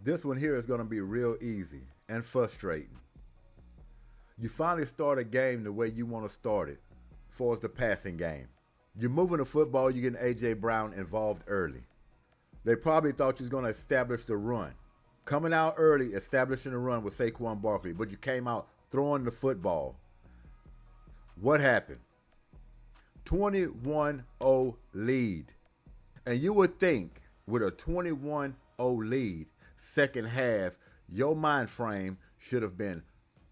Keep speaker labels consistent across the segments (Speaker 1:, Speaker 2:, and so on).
Speaker 1: This one here is going to be real easy and frustrating. You finally start a game the way you want to start it, as far as the passing game. You're moving the football, you're getting A.J. Brown involved early. They probably thought you was going to establish the run. Coming out early, establishing the run with Saquon Barkley, but you came out throwing the football. What happened? 21-0 lead. And you would think with a 21-0 lead, second half, your mind frame should have been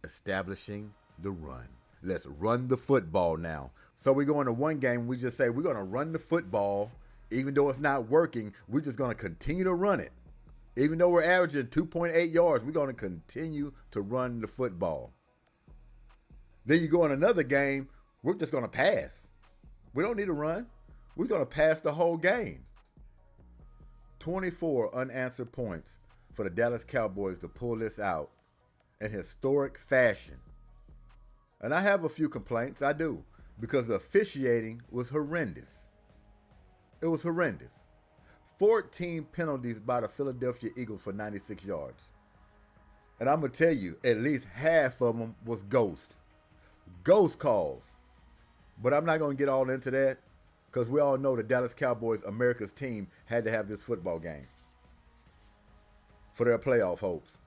Speaker 1: establishing the run. Let's run the football now. So we go into one game, we just say we're going to run the football. Even though it's not working, we're just going to continue to run it. Even though we're averaging 2.8 yards, we're going to continue to run the football. Then you go in another game, we're just going to pass. We don't need to run. We're going to pass the whole game. 24 unanswered points for the Dallas Cowboys to pull this out in historic fashion. And I have a few complaints, I do, because the officiating was horrendous. It was horrendous. 14 penalties by the Philadelphia Eagles for 96 yards. And I'm going to tell you, at least half of them was ghost calls. But I'm not going to get all into that because we all know the Dallas Cowboys, America's team, had to have this football game for their playoff hopes.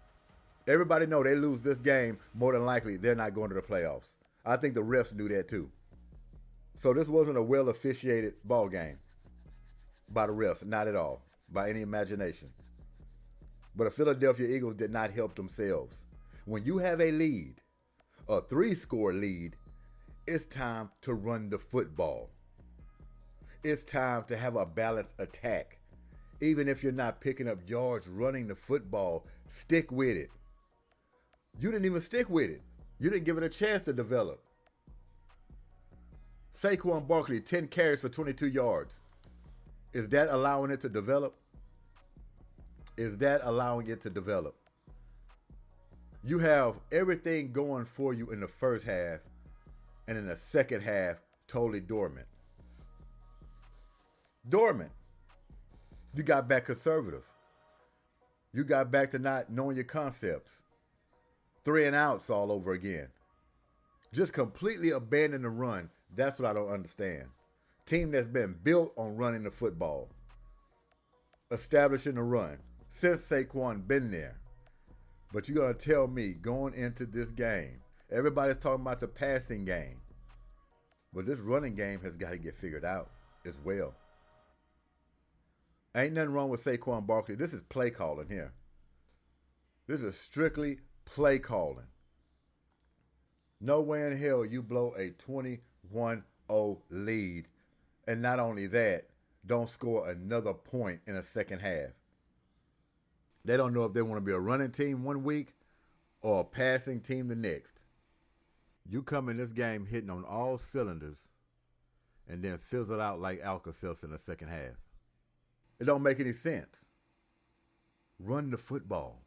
Speaker 1: Everybody know they lose this game, more than likely they're not going to the playoffs. I think the refs knew that too. So this wasn't a well officiated ball game by the refs, not at all, by any imagination. But the Philadelphia Eagles did not help themselves. When you have a lead, a 3-score lead, it's time to run the football. It's time to have a balanced attack. Even if you're not picking up yards running the football, stick with it. You didn't even stick with it. You didn't give it a chance to develop. Saquon Barkley, 10 carries for 22 yards. Is that allowing it to develop? Is that allowing it to develop? You have everything going for you in the first half, and in the second half, totally dormant. Dormant. You got back conservative. You got back to not knowing your concepts. 3 and outs all over again. Just completely abandon the run. That's what I don't understand. Team that's been built on running the football. Establishing the run. Since Saquon been there. But you're going to tell me going into this game, everybody's talking about the passing game. But this running game has got to get figured out as well. Ain't nothing wrong with Saquon Barkley. This is play calling here. This is strictly play calling. No way in hell you blow a 21-0 lead. And not only that, don't score another point in a second half. They don't know if they want to be a running team one week or a passing team the next. You come in this game hitting on all cylinders and then fizzle out like Alka-Seltz in the second half. It don't make any sense. Run the football.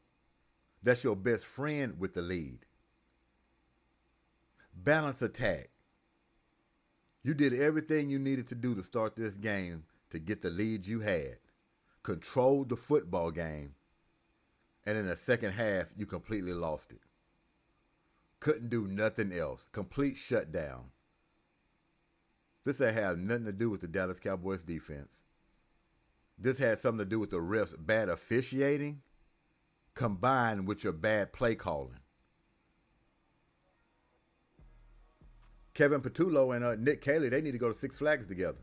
Speaker 1: That's your best friend with the lead. Balance attack. You did everything you needed to do to start this game to get the lead you had. Controlled the football game. And in the second half, you completely lost it. Couldn't do nothing else. Complete shutdown. This ain't have nothing to do with the Dallas Cowboys defense. This had something to do with the refs' bad officiating combined with your bad play calling. Kevin Patullo and Nick Caley, they need to go to Six Flags together.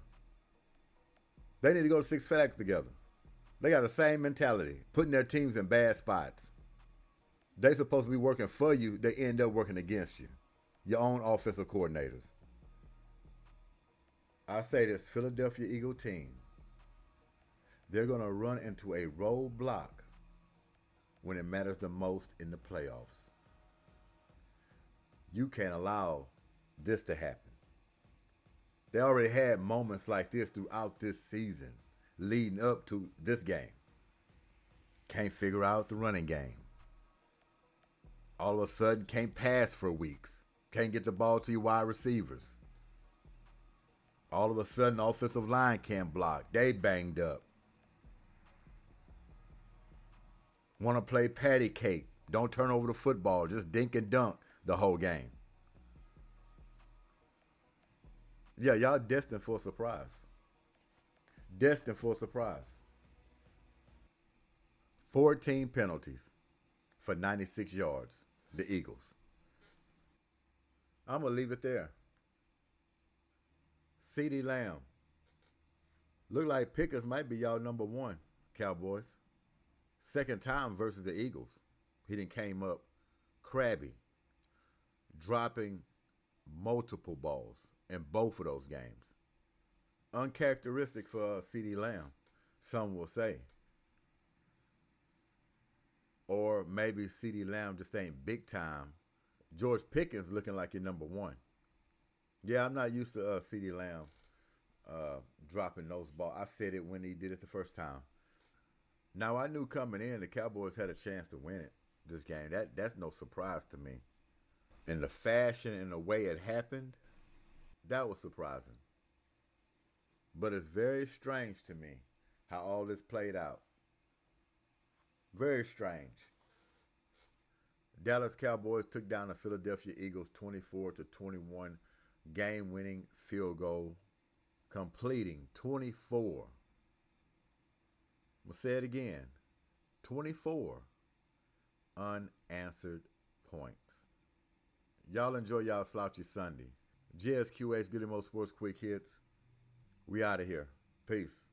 Speaker 1: They need to go to Six Flags together. They got the same mentality, putting their teams in bad spots. They supposed to be working for you. They end up working against you. Your own offensive coordinators. I say this Philadelphia Eagle team, they're going to run into a roadblock when it matters the most in the playoffs. You can't allow this to happen. They already had moments like this throughout this season leading up to this game. Can't figure out the running game. All of a sudden, can't pass for weeks. Can't get the ball to your wide receivers. All of a sudden, offensive line can't block. They banged up. Want to play patty cake. Don't turn over the football. Just dink and dunk the whole game. Yeah, y'all destined for a surprise. Destined for a surprise. 14 penalties for 96 yards. The Eagles. I'm going to leave it there. CeeDee Lamb. Look like Pickens might be y'all number one, Cowboys. Second time versus the Eagles. He done came up crabby, dropping multiple balls in both of those games. Uncharacteristic for CeeDee Lamb, some will say. Or maybe CeeDee Lamb just ain't big time. George Pickens looking like your number one. Yeah, I'm not used to CeeDee Lamb dropping those balls. I said it when he did it the first time. Now, I knew coming in the Cowboys had a chance to win it this game. That's no surprise to me. And the fashion and the way it happened, that was surprising. But it's very strange to me how all this played out. Very strange. Dallas Cowboys took down the Philadelphia Eagles 24-21, game-winning field goal, completing 24. I'm going to say it again. 24 unanswered points. Y'all enjoy y'all slouchy Sunday. G.S.Q.H. Goodymo Sports Quick Hits. We out of here. Peace.